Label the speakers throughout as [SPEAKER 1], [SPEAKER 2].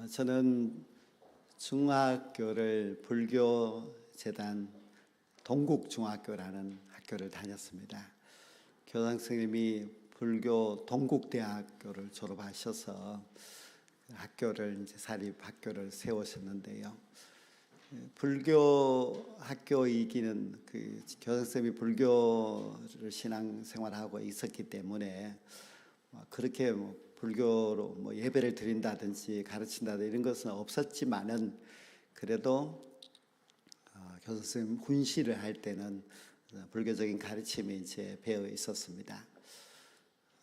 [SPEAKER 1] 저는 중학교를 불교재단 동국중학교라는 학교를 다녔습니다. 교장 선생님이 불교 동국대학교를 졸업하셔서 학교를 이제 사립학교를 세우셨는데요. 불교 학교이기는 그 교장 선생님이 불교를 신앙생활하고 있었기 때문에 그렇게 불교로 예배를 드린다든지 가르친다든지 이런 것은 없었지만은 그래도 교장 선생님 훈시를 할 때는 불교적인 가르침이 이제 배어 있었습니다.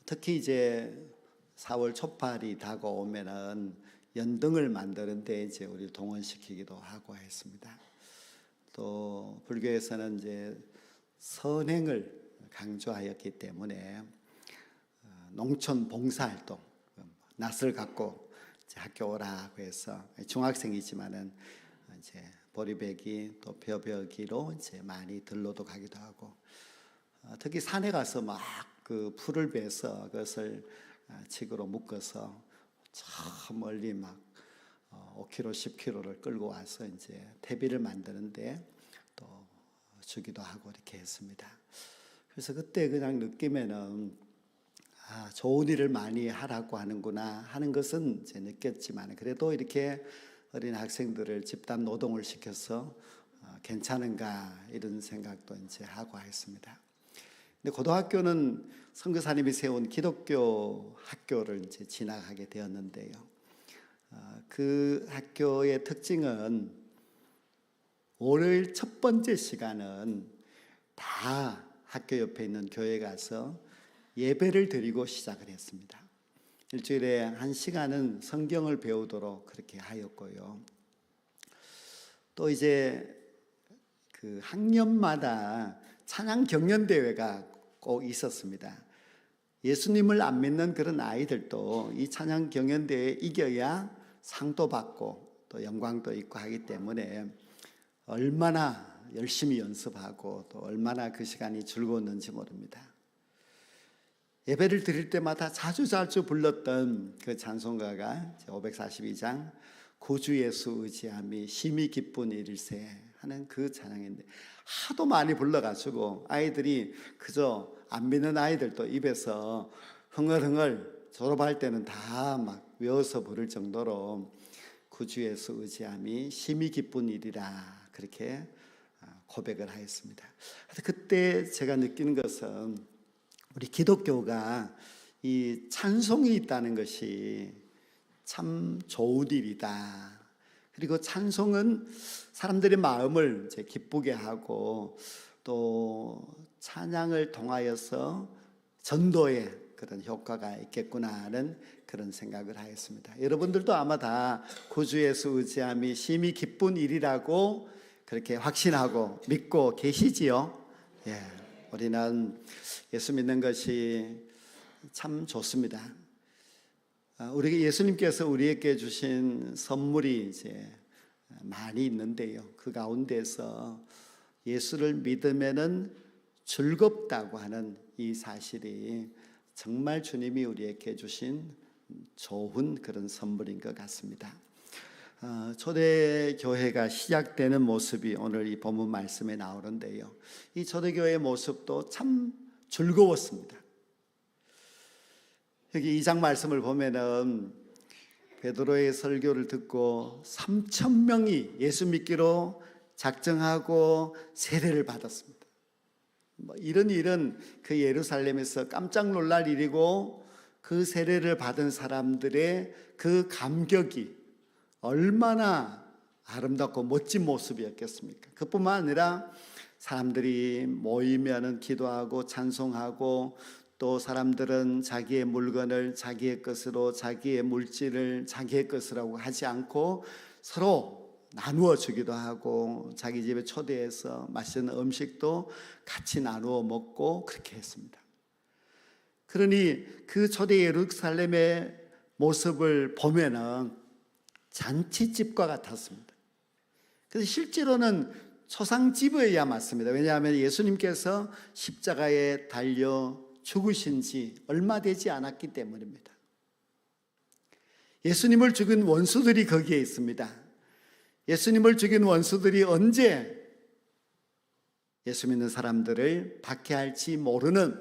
[SPEAKER 1] 특히 이제 4월 초팔이 다가오면은 연등을 만드는데 이제 우리 동원시키기도 하고 했습니다. 또 불교에서는 이제 선행을 강조하였기 때문에 농촌 봉사활동, 낫을 갖고 이제 학교 오라고 해서 중학생이지만은 이제 보리배기 또 벼벼기로 이제 많이 들러도 가기도 하고, 특히 산에 가서 막 그 풀을 베서 그것을 칡으로 묶어서 저 멀리 막 5km, 10km를 끌고 와서 이제 퇴비를 만드는데 또 주기도 하고 이렇게 했습니다. 그래서 그때 그냥 느낌에는 좋은 일을 많이 하라고 하는구나 하는 것은 이제 느꼈지만, 그래도 이렇게 어린 학생들을 집단 노동을 시켜서 괜찮은가 이런 생각도 이제 하고 했습니다. 근데 고등학교는 선교사님이 세운 기독교 학교를 이제 진학하게 되었는데요. 그 학교의 특징은 월요일 첫 번째 시간은 다 학교 옆에 있는 교회에 가서 예배를 드리고 시작을 했습니다. 일주일에 1시간은 성경을 배우도록 그렇게 하였고요. 또 이제 그 학년마다 찬양 경연대회가 꼭 있었습니다. 예수님을 안 믿는 그런 아이들도 이 찬양 경연대회에 이겨야 상도 받고 또 영광도 있고 하기 때문에 얼마나 열심히 연습하고 또 얼마나 그 시간이 즐거웠는지 모릅니다. 예배를 드릴 때마다 자주 불렀던 그 찬송가가 542장 구주 예수 의지함이 심히 기쁜 일일세 하는 그 찬양인데, 하도 많이 불러가지고 아이들이 그저 안 믿는 아이들도 입에서 흥얼흥얼 졸업할 때는 다 막 외워서 부를 정도로 구주 예수 의지함이 심히 기쁜 일이라 그렇게 고백을 하였습니다. 그때 제가 느끼는 것은 우리 기독교가 이 찬송이 있다는 것이 참 좋은 일이다. 그리고 찬송은 사람들의 마음을 이제 기쁘게 하고 또 찬양을 통하여서 전도에 그런 효과가 있겠구나 하는 그런 생각을 하였습니다. 여러분들도 아마 다 구주 예수 의지함이 심히 기쁜 일이라고 그렇게 확신하고 믿고 계시지요? 예. 우리는 예수 믿는 것이 참 좋습니다. 우리 예수님께서 우리에게 주신 선물이 이제 많이 있는데요. 그 가운데서 예수를 믿으면은 즐겁다고 하는 이 사실이 정말 주님이 우리에게 주신 좋은 그런 선물인 것 같습니다. 초대교회가 시작되는 모습이 오늘 이 본문 말씀에 나오는데요. 이 초대교회의 모습도 참 즐거웠습니다. 여기 2장 말씀을 보면은 베드로의 설교를 듣고 3,000명이 예수 믿기로 작정하고 세례를 받았습니다. 이런 일은 그 예루살렘에서 깜짝 놀랄 일이고, 그 세례를 받은 사람들의 그 감격이 얼마나 아름답고 멋진 모습이었겠습니까? 그뿐만 아니라 사람들이 모이면은 기도하고 찬송하고, 또 사람들은 자기의 물건을 자기의 것으로, 자기의 물질을 자기의 것이라고 하지 않고 서로 나누어 주기도 하고, 자기 집에 초대해서 맛있는 음식도 같이 나누어 먹고 그렇게 했습니다. 그러니 그 초대 예루살렘의 모습을 보면은 잔치집과 같았습니다. 그래서 실제로는 초상집이어야 맞습니다. 왜냐하면 예수님께서 십자가에 달려 죽으신 지 얼마 되지 않았기 때문입니다. 예수님을 죽인 원수들이 거기에 있습니다. 예수님을 죽인 원수들이 언제 예수 믿는 사람들을 박해할지 모르는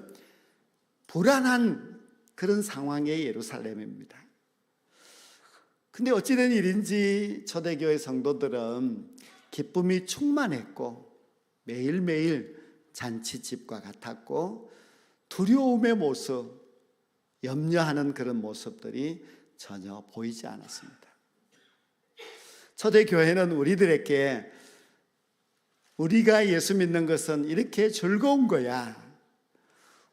[SPEAKER 1] 불안한 그런 상황의 예루살렘입니다. 근데 어찌된 일인지 초대교회 성도들은 기쁨이 충만했고 매일매일 잔치집과 같았고 두려움의 모습, 염려하는 그런 모습들이 전혀 보이지 않았습니다. 초대교회는 우리들에게 우리가 예수 믿는 것은 이렇게 즐거운 거야,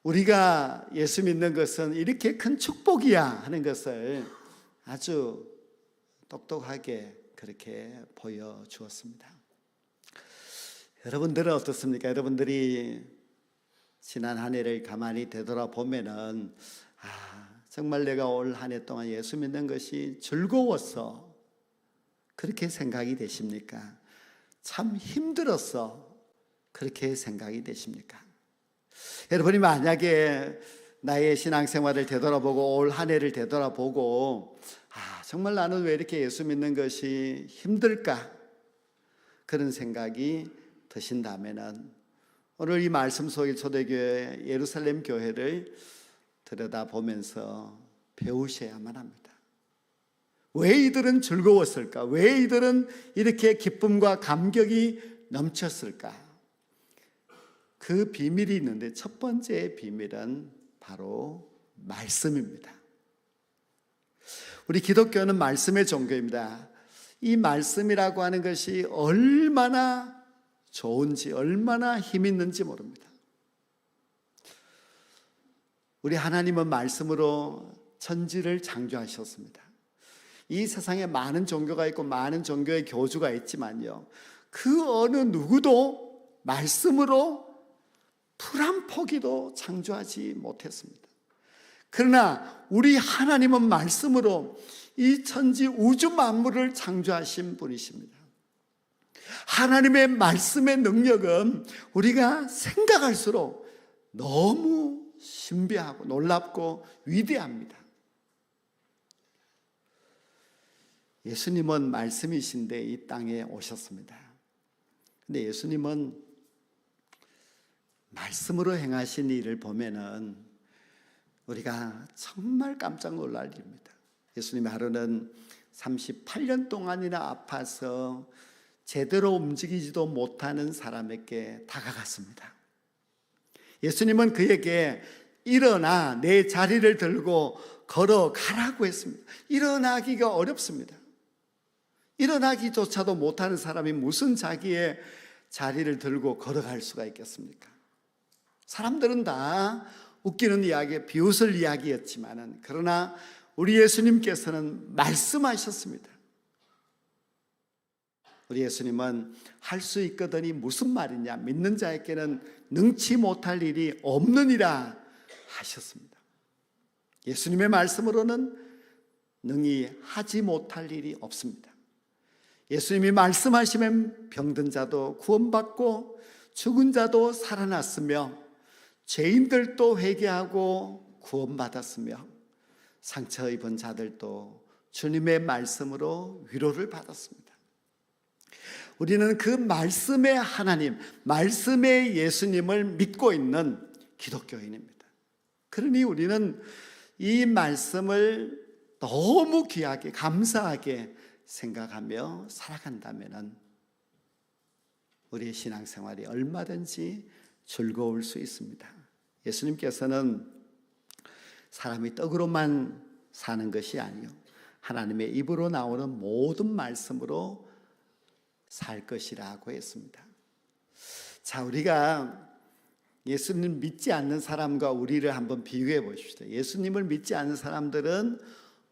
[SPEAKER 1] 우리가 예수 믿는 것은 이렇게 큰 축복이야 하는 것을 아주 똑똑하게 그렇게 보여주었습니다. 여러분들은 어떻습니까? 여러분들이 지난 한 해를 가만히 되돌아보면은 정말 내가 올 한 해 동안 예수 믿는 것이 즐거웠어, 그렇게 생각이 되십니까? 참 힘들었어, 그렇게 생각이 되십니까? 여러분이 만약에 나의 신앙생활을 되돌아보고 올 한 해를 되돌아보고 정말 나는 왜 이렇게 예수 믿는 것이 힘들까? 그런 생각이 드신다면 오늘 이 말씀 속의 초대교회 예루살렘 교회를 들여다보면서 배우셔야만 합니다. 왜 이들은 즐거웠을까? 왜 이들은 이렇게 기쁨과 감격이 넘쳤을까? 그 비밀이 있는데 첫 번째 비밀은 바로 말씀입니다. 우리 기독교는 말씀의 종교입니다. 이 말씀이라고 하는 것이 얼마나 좋은지, 얼마나 힘 있는지 모릅니다. 우리 하나님은 말씀으로 천지를 창조하셨습니다. 이 세상에 많은 종교가 있고 많은 종교의 교주가 있지만요, 그 어느 누구도 말씀으로 풀 한 포기도 창조하지 못했습니다. 그러나 우리 하나님은 말씀으로 이 천지 우주 만물을 창조하신 분이십니다. 하나님의 말씀의 능력은 우리가 생각할수록 너무 신비하고 놀랍고 위대합니다. 예수님은 말씀이신데 이 땅에 오셨습니다. 근데 예수님은 말씀으로 행하신 일을 보면은 우리가 정말 깜짝 놀랄 일입니다. 예수님의 하루는 38년 동안이나 아파서 제대로 움직이지도 못하는 사람에게 다가갔습니다. 예수님은 그에게 일어나 내 자리를 들고 걸어가라고 했습니다. 일어나기가 어렵습니다. 일어나기조차도 못하는 사람이 무슨 자기의 자리를 들고 걸어갈 수가 있겠습니까? 사람들은 다 웃기는 이야기, 비웃을 이야기였지만은 그러나 우리 예수님께서는 말씀하셨습니다. 우리 예수님은 할 수 있거든이 무슨 말이냐, 믿는 자에게는 능치 못할 일이 없느니라 하셨습니다. 예수님의 말씀으로는 능히 하지 못할 일이 없습니다. 예수님이 말씀하시면 병든 자도 구원받고 죽은 자도 살아났으며 죄인들도 회개하고 구원받았으며 상처 입은 자들도 주님의 말씀으로 위로를 받았습니다. 우리는 그 말씀의 하나님, 말씀의 예수님을 믿고 있는 기독교인입니다. 그러니 우리는 이 말씀을 너무 귀하게, 감사하게 생각하며 살아간다면 우리의 신앙생활이 얼마든지 즐거울 수 있습니다. 예수님께서는 사람이 떡으로만 사는 것이 아니요, 하나님의 입으로 나오는 모든 말씀으로 살 것이라고 했습니다. 자, 우리가 예수님 믿지 않는 사람과 우리를 한번 비교해 보십시다. 예수님을 믿지 않는 사람들은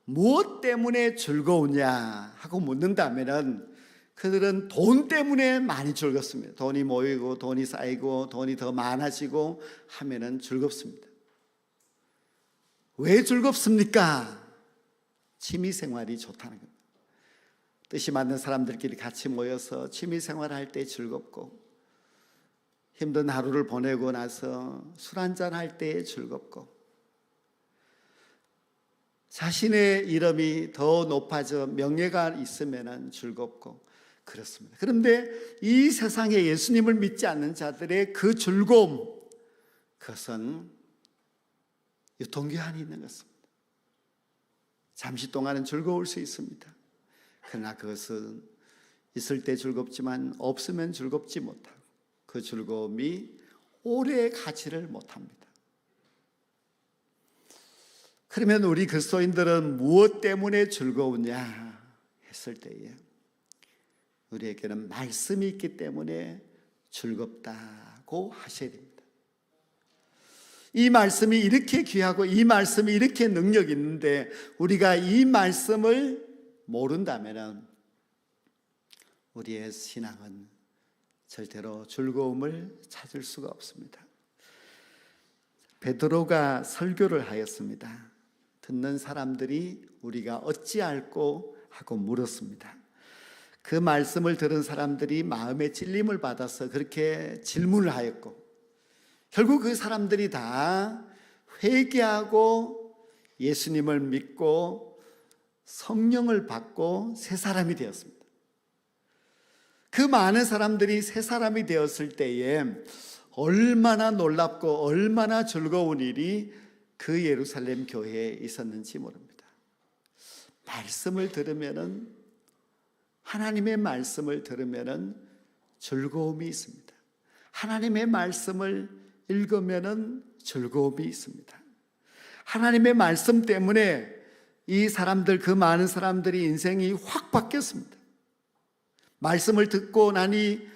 [SPEAKER 1] 무엇 때문에 즐거우냐 하고 묻는다면 그들은 돈 때문에 많이 즐겁습니다. 돈이 모이고 돈이 쌓이고 돈이 더 많아지고 하면은 즐겁습니다. 왜 즐겁습니까? 취미생활이 좋다는 겁니다. 뜻이 맞는 사람들끼리 같이 모여서 취미생활할 때 즐겁고, 힘든 하루를 보내고 나서 술 한잔 할 때 즐겁고, 자신의 이름이 더 높아져 명예가 있으면 즐겁고 그렇습니다. 그런데 이 세상에 예수님을 믿지 않는 자들의 그 즐거움, 그것은 유통기한이 있는 것입니다. 잠시 동안은 즐거울 수 있습니다. 그러나 그것은 있을 때 즐겁지만 없으면 즐겁지 못하고 그 즐거움이 오래 가지를 못합니다. 그러면 우리 그리스도인들은 무엇 때문에 즐거우냐 했을 때에 우리에게는 말씀이 있기 때문에 즐겁다고 하셔야 됩니다. 이 말씀이 이렇게 귀하고 이 말씀이 이렇게 능력이 있는데 우리가 이 말씀을 모른다면 우리의 신앙은 절대로 즐거움을 찾을 수가 없습니다. 베드로가 설교를 하였습니다. 듣는 사람들이 우리가 어찌 알고 하고 물었습니다. 그 말씀을 들은 사람들이 마음에 찔림을 받아서 그렇게 질문을 하였고 결국 그 사람들이 다 회개하고 예수님을 믿고 성령을 받고 새 사람이 되었습니다. 그 많은 사람들이 새 사람이 되었을 때에 얼마나 놀랍고 얼마나 즐거운 일이 그 예루살렘 교회에 있었는지 모릅니다. 말씀을 들으면은 하나님의 말씀을 들으면은 즐거움이 있습니다. 하나님의 말씀을 읽으면은 즐거움이 있습니다. 하나님의 말씀 때문에 이 사람들, 그 많은 사람들이 인생이 확 바뀌었습니다. 말씀을 듣고 나니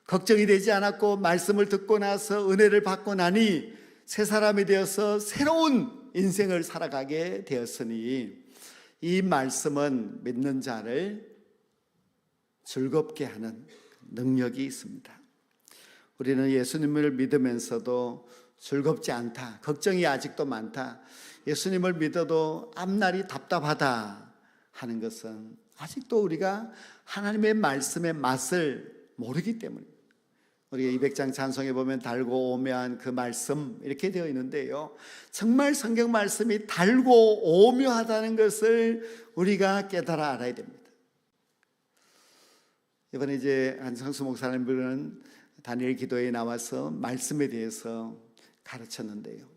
[SPEAKER 1] 걱정이 되지 않았고 말씀을 듣고 나서 은혜를 받고 나니 새 사람이 되어서 새로운 인생을 살아가게 되었으니 이 말씀은 믿는 자를 즐겁게 하는 능력이 있습니다. 우리는 예수님을 믿으면서도 즐겁지 않다, 걱정이 아직도 많다, 예수님을 믿어도 앞날이 답답하다 하는 것은 아직도 우리가 하나님의 말씀의 맛을 모르기 때문입니다. 우리가 200장 찬송에 보면 달고 오묘한 그 말씀 이렇게 되어 있는데요, 정말 성경 말씀이 달고 오묘하다는 것을 우리가 깨달아 알아야 됩니다. 이번에 이제 한상수 목사님은 다니엘 기도에 나와서 말씀에 대해서 가르쳤는데요,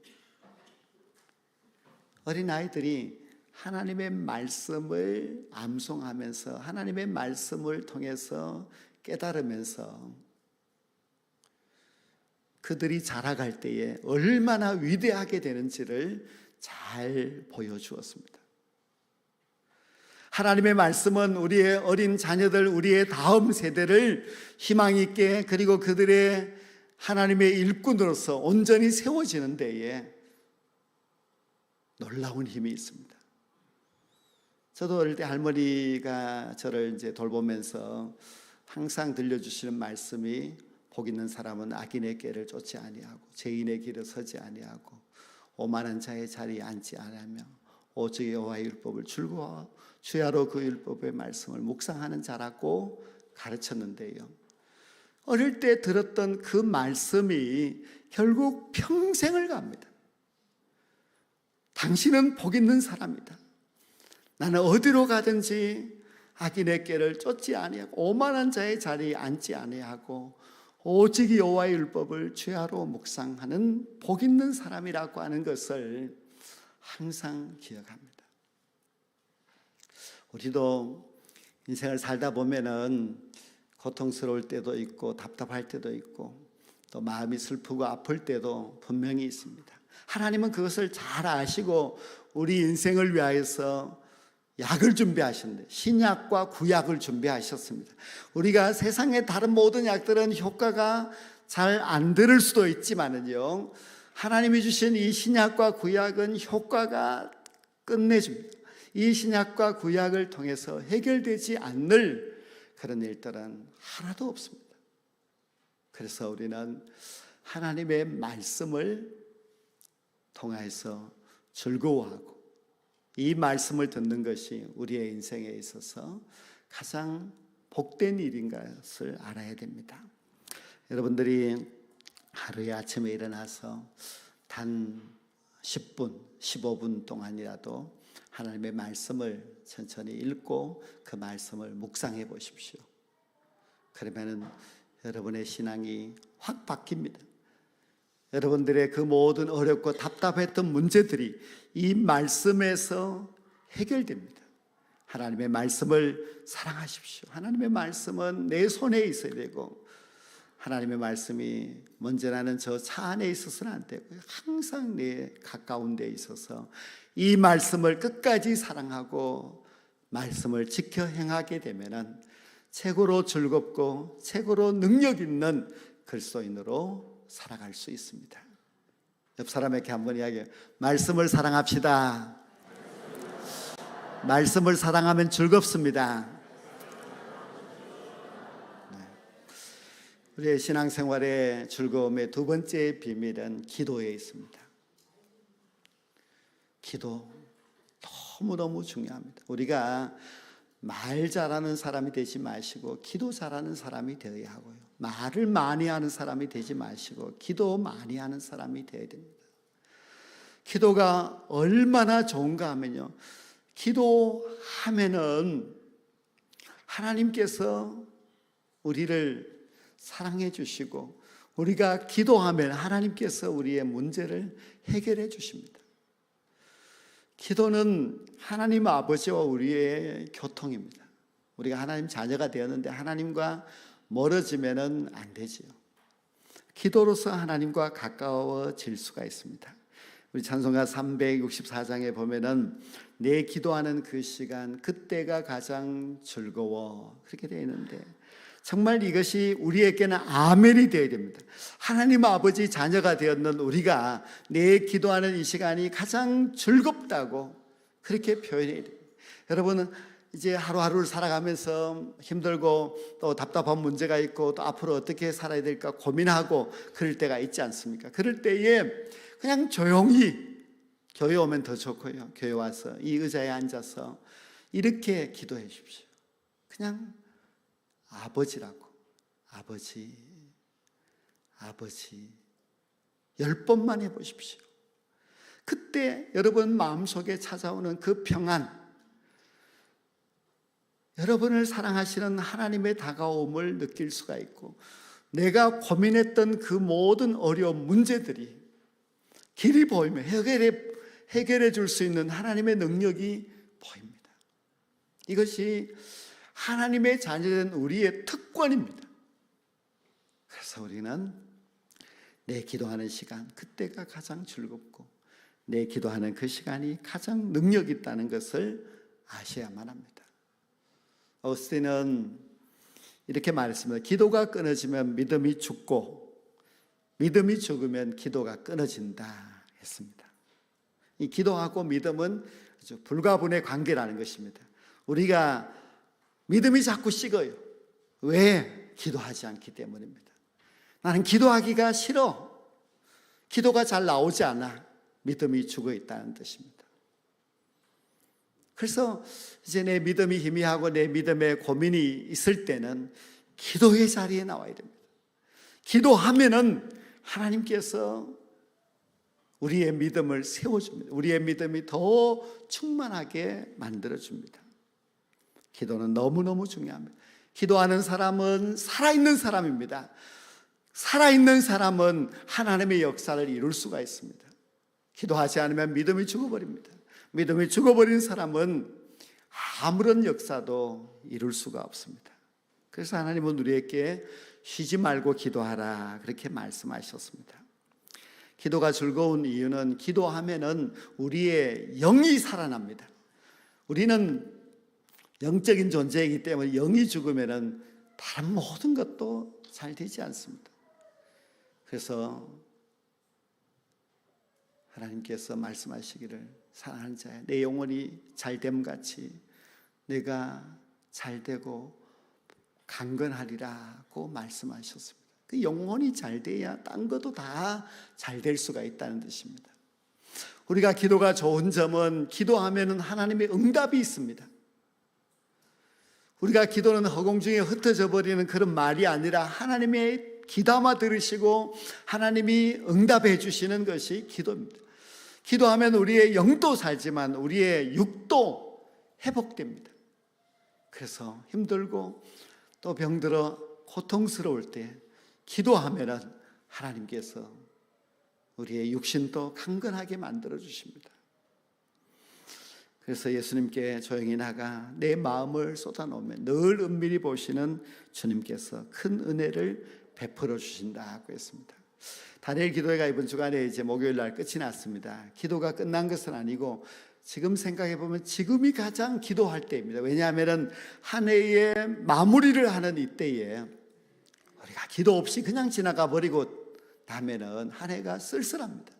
[SPEAKER 1] 어린아이들이 하나님의 말씀을 암송하면서 하나님의 말씀을 통해서 깨달으면서 그들이 자라갈 때에 얼마나 위대하게 되는지를 잘 보여주었습니다. 하나님의 말씀은 우리의 어린 자녀들, 우리의 다음 세대를 희망 있게 그리고 그들의 하나님의 일꾼으로서 온전히 세워지는 데에 놀라운 힘이 있습니다. 저도 어릴 때 할머니가 저를 이제 돌보면서 항상 들려주시는 말씀이 복 있는 사람은 악인의 꾀를 쫓지 아니하고 죄인의 길에 서지 아니하고 오만한 자의 자리에 앉지 아니하며 오직 여호와의 율법을 즐거워 주야로 그 율법의 말씀을 묵상하는 자라고 가르쳤는데요, 어릴 때 들었던 그 말씀이 결국 평생을 갑니다. 당신은 복 있는 사람이다. 나는 어디로 가든지 악인의 꾀를 쫓지 아니하고 오만한 자의 자리에 앉지 아니하고 오직 여호와의 율법을 주야로 묵상하는 복 있는 사람이라고 하는 것을 항상 기억합니다. 우리도 인생을 살다 보면은 고통스러울 때도 있고 답답할 때도 있고 또 마음이 슬프고 아플 때도 분명히 있습니다. 하나님은 그것을 잘 아시고 우리 인생을 위하여서 약을 준비하셨는데 신약과 구약을 준비하셨습니다. 우리가 세상의 다른 모든 약들은 효과가 잘 안 들을 수도 있지만은요, 하나님이 주신 이 신약과 구약은 효과가 끝내줍니다. 이 신약과 구약을 통해서 해결되지 않을 그런 일들은 하나도 없습니다. 그래서 우리는 하나님의 말씀을 통해서 즐거워하고 이 말씀을 듣는 것이 우리의 인생에 있어서 가장 복된 일인 것을 알아야 됩니다. 여러분들이 하루에 아침에 일어나서 단 10분, 15분 동안이라도 하나님의 말씀을 천천히 읽고 그 말씀을 묵상해 보십시오. 그러면은 여러분의 신앙이 확 바뀝니다. 여러분들의 그 모든 어렵고 답답했던 문제들이 이 말씀에서 해결됩니다. 하나님의 말씀을 사랑하십시오. 하나님의 말씀은 내 손에 있어야 되고, 하나님의 말씀이 먼저 나는 저 차 안에 있어서는 안 되고요. 항상 내 가까운 데 있어서 이 말씀을 끝까지 사랑하고 말씀을 지켜 행하게 되면은 최고로 즐겁고 최고로 능력 있는 그리스도인으로 살아갈 수 있습니다. 옆 사람에게 한번 이야기해요. 말씀을 사랑합시다. 말씀을 사랑하면 즐겁습니다. 우리의 신앙생활의 즐거움의 두 번째 비밀은 기도에 있습니다. 기도 너무너무 중요합니다. 우리가 말 잘하는 사람이 되지 마시고 기도 잘하는 사람이 되어야 하고요. 말을 많이 하는 사람이 되지 마시고 기도 많이 하는 사람이 되어야 됩니다. 기도가 얼마나 좋은가 하면요, 기도하면은 하나님께서 우리를 사랑해 주시고, 우리가 기도하면 하나님께서 우리의 문제를 해결해 주십니다. 기도는 하나님 아버지와 우리의 교통입니다. 우리가 하나님 자녀가 되었는데 하나님과 멀어지면 안 되지요. 기도로서 하나님과 가까워질 수가 있습니다. 우리 찬송가 364장에 보면은 내 기도하는 그 시간, 그때가 가장 즐거워, 그렇게 되어 있는데, 정말 이것이 우리에게는 아멘이 되어야 됩니다. 하나님 아버지 자녀가 되었는 우리가 내 기도하는 이 시간이 가장 즐겁다고 그렇게 표현해야 됩니다. 여러분은 이제 하루하루를 살아가면서 힘들고 또 답답한 문제가 있고 또 앞으로 어떻게 살아야 될까 고민하고 그럴 때가 있지 않습니까? 그럴 때에 그냥 조용히, 교회 오면 더 좋고요, 교회 와서 이 의자에 앉아서 이렇게 기도해 주십시오. 그냥 아버지라고, 아버지, 아버지 10번만 해보십시오. 그때 여러분 마음속에 찾아오는 그 평안, 여러분을 사랑하시는 하나님의 다가옴을 느낄 수가 있고, 내가 고민했던 그 모든 어려운 문제들이 길이 보이면 해결해 줄 수 있는 하나님의 능력이 보입니다. 이것이 하나님의 자녀된 우리의 특권입니다. 그래서 우리는 내 기도하는 시간, 그때가 가장 즐겁고 내 기도하는 그 시간이 가장 능력 있다는 것을 아셔야만 합니다. 어스틴은 이렇게 말했습니다. 기도가 끊어지면 믿음이 죽고 믿음이 죽으면 기도가 끊어진다 했습니다. 이 기도하고 믿음은 아주 불가분의 관계라는 것입니다. 우리가 믿음이 자꾸 식어요. 왜? 기도하지 않기 때문입니다. 나는 기도하기가 싫어. 기도가 잘 나오지 않아. 믿음이 죽어 있다는 뜻입니다. 그래서 이제 내 믿음이 희미하고 내 믿음에 고민이 있을 때는 기도의 자리에 나와야 됩니다. 기도하면은 하나님께서 우리의 믿음을 세워줍니다. 우리의 믿음이 더 충만하게 만들어줍니다. 기도는 너무너무 중요합니다. 기도하는 사람은 살아있는 사람입니다. 살아있는 사람은 하나님의 역사를 이룰 수가 있습니다. 기도하지 않으면 믿음이 죽어버립니다. 믿음이 죽어버린 사람은 아무런 역사도 이룰 수가 없습니다. 그래서 하나님은 우리에게 쉬지 말고 기도하라 그렇게 말씀하셨습니다. 기도가 즐거운 이유는 기도하면은 우리의 영이 살아납니다. 우리는 영적인 존재이기 때문에 영이 죽으면은 다른 모든 것도 잘 되지 않습니다. 그래서 하나님께서 말씀하시기를 사랑하는 자야, 내 영혼이 잘됨 같이 내가 잘되고 강건하리라고 말씀하셨습니다. 그 영혼이 잘돼야 딴 것도 다 잘 될 수가 있다는 뜻입니다. 우리가 기도가 좋은 점은 기도하면은 하나님의 응답이 있습니다. 우리가 기도는 허공 중에 흩어져 버리는 그런 말이 아니라 하나님의 귀담아 들으시고 하나님이 응답해 주시는 것이 기도입니다. 기도하면 우리의 영도 살지만 우리의 육도 회복됩니다. 그래서 힘들고 또 병들어 고통스러울 때 기도하면은 하나님께서 우리의 육신도 강건하게 만들어 주십니다. 그래서 예수님께 조용히 나가 내 마음을 쏟아놓으면 늘 은밀히 보시는 주님께서 큰 은혜를 베풀어 주신다고 했습니다. 다니엘 기도회가 이번 주간에 이제 목요일 날 끝이 났습니다. 기도가 끝난 것은 아니고 지금 생각해 보면 지금이 가장 기도할 때입니다. 왜냐하면 한 해의 마무리를 하는 이때에 우리가 기도 없이 그냥 지나가 버리고 나면은 한 해가 쓸쓸합니다.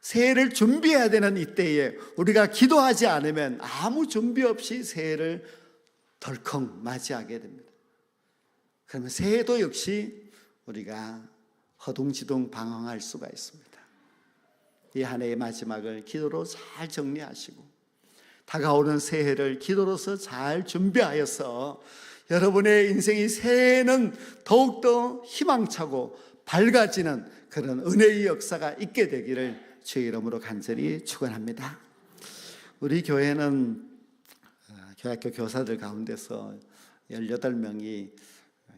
[SPEAKER 1] 새해를 준비해야 되는 이때에 우리가 기도하지 않으면 아무 준비 없이 새해를 덜컹 맞이하게 됩니다. 그러면 새해도 역시 우리가 허둥지둥 방황할 수가 있습니다. 이 한 해의 마지막을 기도로 잘 정리하시고 다가오는 새해를 기도로서 잘 준비하여서 여러분의 인생이 새해에는 더욱더 희망차고 밝아지는 그런 은혜의 역사가 있게 되기를 주의 이름으로 간절히 축원합니다. 우리 교회는 교학교 교사들 가운데서 18명이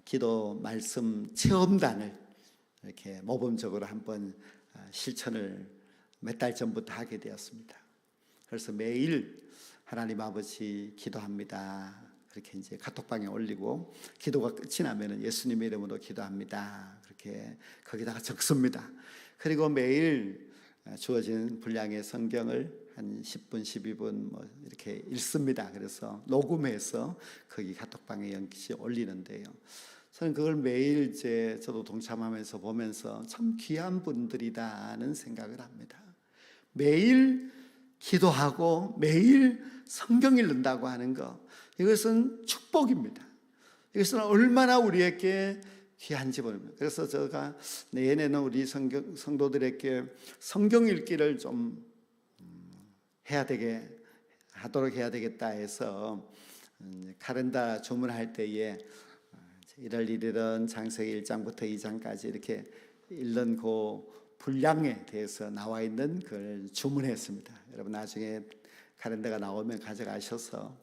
[SPEAKER 1] 기도 말씀 체험단을 이렇게 모범적으로 한번 실천을 몇 달 전부터 하게 되었습니다. 그래서 매일 하나님 아버지 기도합니다. 그렇게 이제 카톡방에 올리고 기도가 끝이 나면은 예수님의 이름으로 기도합니다. 그렇게 거기다가 적습니다. 그리고 매일 주어진 분량의 성경을 한 10분, 12분 뭐 이렇게 읽습니다. 그래서 녹음해서 거기 카톡방에 연기시 올리는데요. 저는 그걸 매일 이제 저도 동참하면서 보면서 참 귀한 분들이다는 생각을 합니다. 매일 기도하고 매일 성경 읽는다고 하는 것, 이것은 축복입니다. 이것은 얼마나 우리에게 귀한지 모릅니다. 그래서 제가 내년에는 우리 성도들에게 성경 읽기를 좀 하도록 해야 되겠다 해서 카렌다 주문할 때에 1월 1일은 창세기 1장부터 2장까지 이렇게 읽는 그 분량에 대해서 나와 있는 걸 주문했습니다. 여러분 나중에 카렌다가 나오면 가져가셔서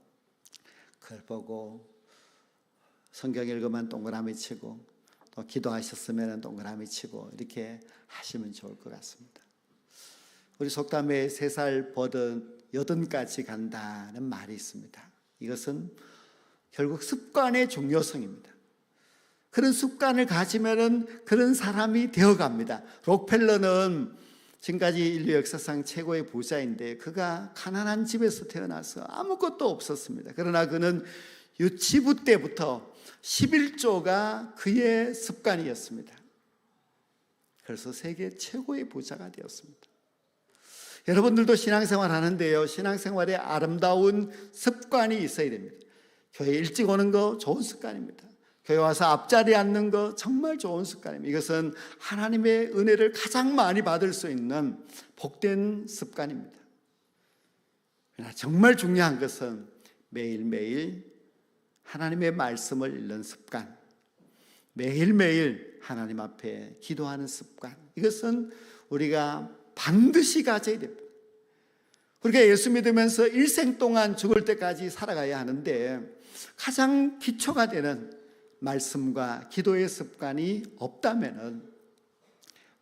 [SPEAKER 1] 그걸 보고 성경 읽으면 동그라미 치고 또 기도하셨으면 동그라미 치고 이렇게 하시면 좋을 것 같습니다. 우리 속담에 3살 버릇 80까지 간다는 말이 있습니다. 이것은 결국 습관의 중요성입니다. 그런 습관을 가지면은 그런 사람이 되어갑니다. 록펠러는 지금까지 인류 역사상 최고의 부자인데 그가 가난한 집에서 태어나서 아무것도 없었습니다. 그러나 그는 유치부 때부터 11조가 그의 습관이었습니다. 그래서 세계 최고의 부자가 되었습니다. 여러분들도 신앙생활 하는데요, 신앙생활에 아름다운 습관이 있어야 됩니다. 교회 일찍 오는 거 좋은 습관입니다. 교회 와서 앞자리에 앉는 거 정말 좋은 습관입니다. 이것은 하나님의 은혜를 가장 많이 받을 수 있는 복된 습관입니다. 그러나 정말 중요한 것은 매일매일 하나님의 말씀을 읽는 습관, 매일매일 하나님 앞에 기도하는 습관, 이것은 우리가 반드시 가져야 됩니다. 우리가 예수 믿으면서 일생 동안 죽을 때까지 살아가야 하는데 가장 기초가 되는 말씀과 기도의 습관이 없다면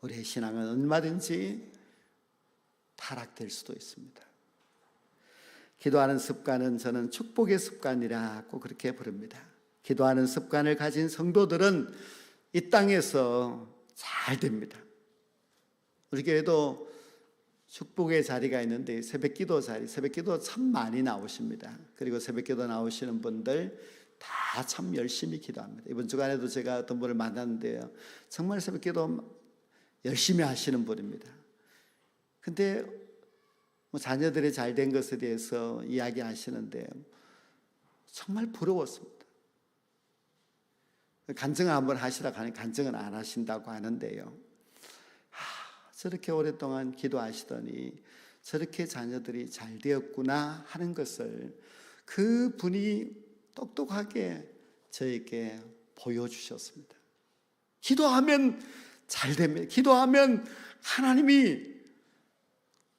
[SPEAKER 1] 우리의 신앙은 얼마든지 타락될 수도 있습니다. 기도하는 습관은 저는 축복의 습관이라고 그렇게 부릅니다. 기도하는 습관을 가진 성도들은 이 땅에서 잘 됩니다. 우리 교회도 축복의 자리가 있는데 새벽기도 자리, 새벽기도 참 많이 나오십니다. 그리고 새벽기도 나오시는 분들 다 참 열심히 기도합니다. 이번 주간에도 제가 어떤 분을 만났는데요, 정말 새벽기도 열심히 하시는 분입니다. 근데 뭐 자녀들이 잘 된 것에 대해서 이야기하시는데 정말 부러웠습니다. 간증을 한번 하시라고 하니 간증은 안 하신다고 하는데요, 저렇게 오랫동안 기도하시더니 저렇게 자녀들이 잘 되었구나 하는 것을 그 분이 똑똑하게 저에게 보여주셨습니다. 기도하면 잘 됩니다. 기도하면 하나님이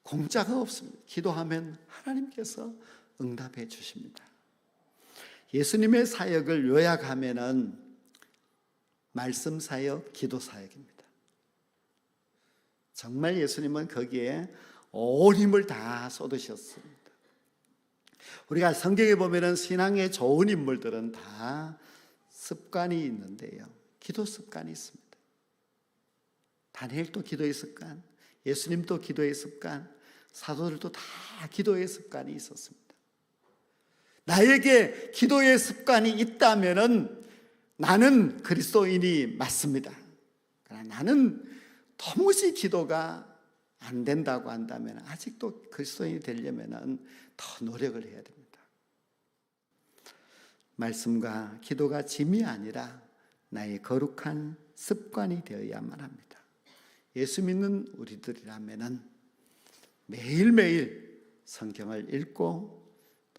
[SPEAKER 1] 공짜가 없습니다. 기도하면 하나님께서 응답해 주십니다. 예수님의 사역을 요약하면은 말씀 사역, 기도 사역입니다. 정말 예수님은 거기에 온 힘을 다 쏟으셨습니다. 우리가 성경에 보면은 신앙의 좋은 인물들은 다 습관이 있는데요. 기도 습관이 있습니다. 다니엘도 기도의 습관, 예수님도 기도의 습관, 사도들도 다 기도의 습관이 있었습니다. 나에게 기도의 습관이 있다면은 나는 그리스도인이 맞습니다. 그러나 나는 도무지 기도가 안 된다고 한다면 아직도 그리스도인이 되려면 더 노력을 해야 됩니다. 말씀과 기도가 짐이 아니라 나의 거룩한 습관이 되어야만 합니다. 예수 믿는 우리들이라면 매일매일 성경을 읽고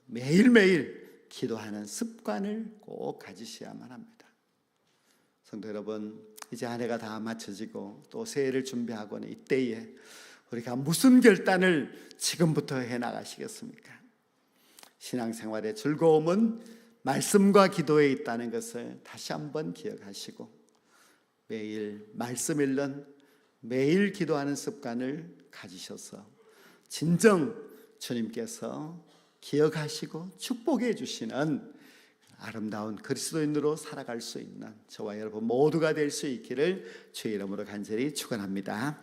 [SPEAKER 1] 매일매일 기도하는 습관을 꼭 가지셔야만 합니다. 성도 여러분, 이제 한 해가 다 마쳐지고 또 새해를 준비하고는 이때에 우리가 무슨 결단을 지금부터 해나가시겠습니까? 신앙생활의 즐거움은 말씀과 기도에 있다는 것을 다시 한번 기억하시고 매일 말씀 읽는, 매일 기도하는 습관을 가지셔서 진정 주님께서 기억하시고 축복해 주시는 아름다운 그리스도인으로 살아갈 수 있는 저와 여러분 모두가 될 수 있기를 주의 이름으로 간절히 축원합니다.